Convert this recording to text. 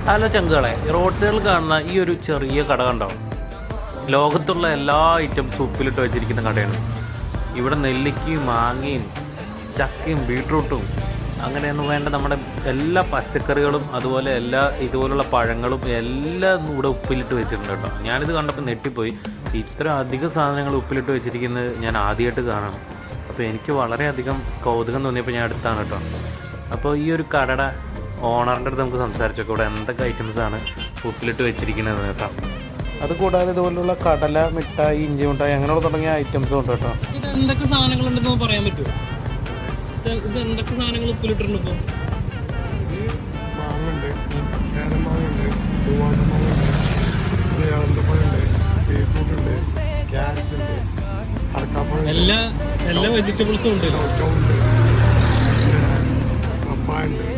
Hello ചങ്കുകളെ, road സൈഡിൽ കാണുന്ന ഈ ഒരു ചെറിയ കട കണ്ടോ? ലോകത്തുള്ള എല്ലാ ഐറ്റംസും ഉപ്പിലിട്ട് വെച്ചിരിക്കുന്ന കടയാണ്. ഇവിടെ നെല്ലിക്കയും മാങ്ങയും ചക്കയും ബീട്രൂട്ടും അങ്ങനെയൊന്നും വേണ്ട നമ്മുടെ എല്ലാ പച്ചക്കറികളും അതുപോലെ എല്ലാ ഇതുപോലുള്ള പഴങ്ങളും എല്ലാം ഇവിടെ ഉപ്പിലിട്ട് വെച്ചിട്ടുണ്ട് കേട്ടോ. ഞാനിത് കണ്ടപ്പോൾ നെട്ടിപ്പോയി. ഇത്ര അധികം സാധനങ്ങൾ ഉപ്പിലിട്ട് വെച്ചിരിക്കുന്നത് ഞാൻ ആദ്യമായിട്ട് കാണണം. അപ്പോൾ എനിക്ക് വളരെയധികം കൗതുകം തോന്നിയപ്പോൾ ഞാൻ അടുത്താണ് കേട്ടോ. അപ്പോൾ ഈ ഒരു കടയുടെ ഓണറിൻ്റെ അടുത്ത് നമുക്ക് സംസാരിച്ചൊക്കെ ഇവിടെ എന്തൊക്കെ ഐറ്റംസാണ് ഉപ്പിലിട്ട് വെച്ചിരിക്കുന്നത് കേട്ടോ. അതുകൂടാതെ ഇതുപോലുള്ള കടല മിഠായി, ഇഞ്ചി മിഠായി അങ്ങനെയുള്ള തുടങ്ങിയ ഐറ്റംസും ഉണ്ട് കേട്ടോ. ഇത് എന്തൊക്കെ സാധനങ്ങളുണ്ടെന്ന് പറയാൻ പറ്റുമോ? ഇത് എന്തൊക്കെ സാധനങ്ങൾ ഉപ്പിലിട്ടിട്ടുണ്ട് ഇപ്പോൾ? മാങ്ങുണ്ട്, ചേരമാങ്ങുണ്ട്, പൂവാണ്ടമാങ്ങുണ്ട്, ഏലന്തപ്പഴമുണ്ട്, ബീറ്റ്റൂട്ടുണ്ട്, ക്യാരറ്റുണ്ട്, അടക്കാപ്പഴം, എല്ലാ വെജിറ്റബിൾസും ഉണ്ട്. ചൗണ്ട്, പപ്പായുണ്ട്.